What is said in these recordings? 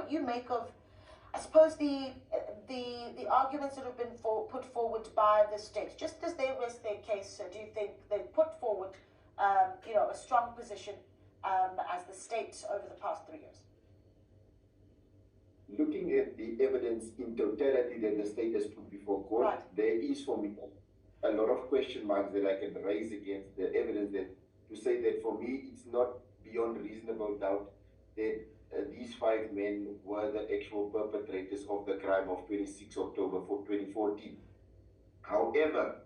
what you make of, I suppose, the arguments that have been put forward by the state, just as they rest their case. Do you think they put forward, a strong position as the state over the past 3 years? Looking at the evidence in totality that the state has put before court, right, there is for me a lot of question marks that I can raise against the evidence, that to say that for me it's not beyond reasonable doubt that these 5 men were the actual perpetrators of the crime of 26 October 2014. However,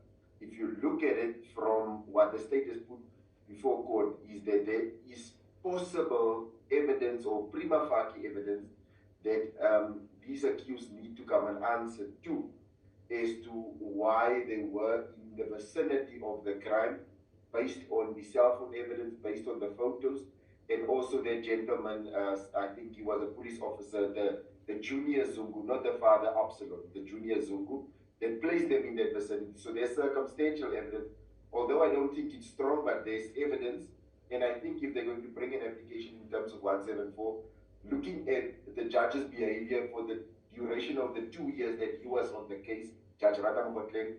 if you look at it from what the state has put before court, is that there is possible evidence or prima facie evidence that these accused need to come and answer to, as to why they were in the vicinity of the crime, based on the cell phone evidence, based on the photos, and also that gentleman, I think he was a police officer, the junior Zungu, not the father Absalom, the junior Zungu, that placed them in that vicinity. So there's circumstantial evidence, although I don't think it's strong, but there's evidence. And I think if they're going to bring an application in terms of 174, looking at the judge's behavior for the duration of the 2 years that he was on the case, Judge Radam Botleng,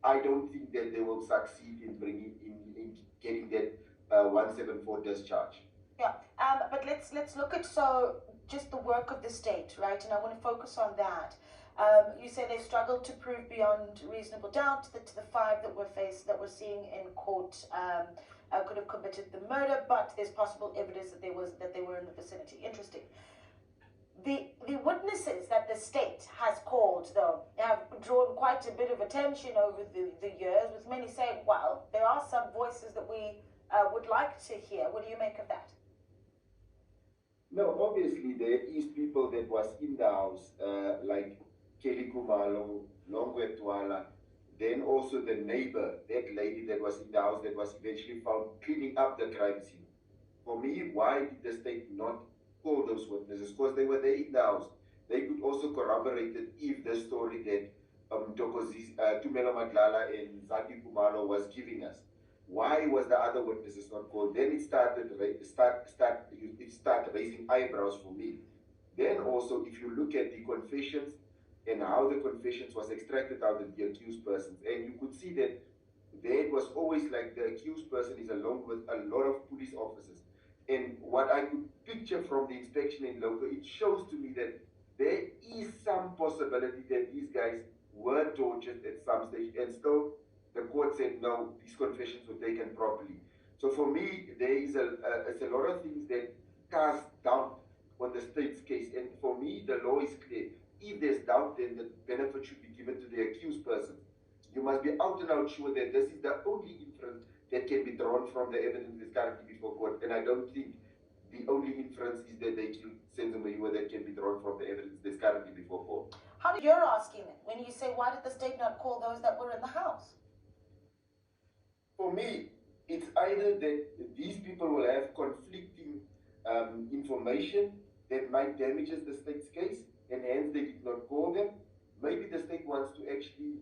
I don't think that they will succeed in bringing in getting that 174 discharge. Yeah, but let's look at just the work of the state, right? And I want to focus on that. You say they've struggled to prove beyond reasonable doubt that the 5 that we're seeing in court could have committed the murder, but there's possible evidence that they were in the vicinity. Interesting. The witnesses that the state has called, though, have drawn quite a bit of attention over the years, with many saying, well, there are some voices that we would like to hear. What do you make of that? No, obviously there is people that was in the house, like Kelly Khumalo, Longwe Twala, then also the neighbor, that lady that was in the house that was eventually found cleaning up the crime scene. For me, why did the state not call those witnesses? Because they were there in the house. They could also corroborate it if the story that Tumelo Madlala and Zaki Khumalo was giving us. Why was the other witnesses not called? Then it started raising eyebrows for me. Then also, if you look at the confessions and how the confessions was extracted out of the accused persons, and you could see that there was always like the accused person is along with a lot of police officers. And what I could picture from the inspection in local, it shows to me that there is some possibility that these guys were tortured at some stage, and still the court said no, these confessions were taken properly. So for me, there is it's a lot of things that cast doubt on the state's case. And for me, the law is clear. If there's doubt, then the benefit should be given to the accused person. You must be out and out sure that this is the only inference that can be drawn from the evidence that's currently before court. And I don't think the only inference is that they killed Senzo Meyiwa that can be drawn from the evidence that's currently before court. How do you're asking it when you say, why did the state not call those that were in the house? For me, it's either that these people will have conflicting information that might damage the state's case, and hence they did not call them. Maybe the state wants to actually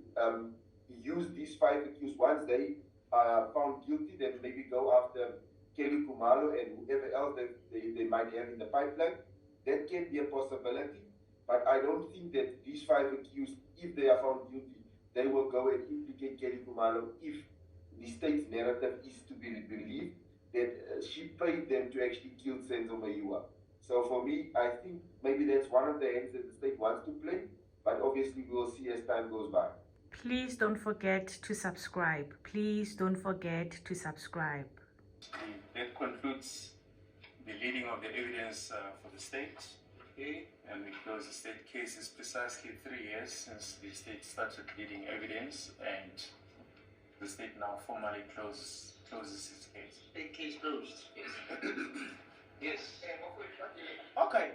use these 5 accused. Once they are found guilty, then maybe go after Kelly Khumalo and whoever else they might have in the pipeline. That can be a possibility, but I don't think that these 5 accused, if they are found guilty, they will go and implicate Kelly Khumalo if the state's narrative is to be believed that she paid them to actually kill Senzo Meyiwa. So for me, I think maybe that's one of the hands that the state wants to play, but obviously we will see as time goes by. Please don't forget to subscribe. Please don't forget to subscribe. That concludes the leading of the evidence for the state. Okay, and we close the state case. Is precisely 3 years since the state started leading evidence, and the state now formally closes its case. State case closed. Yes. Yes. Okay.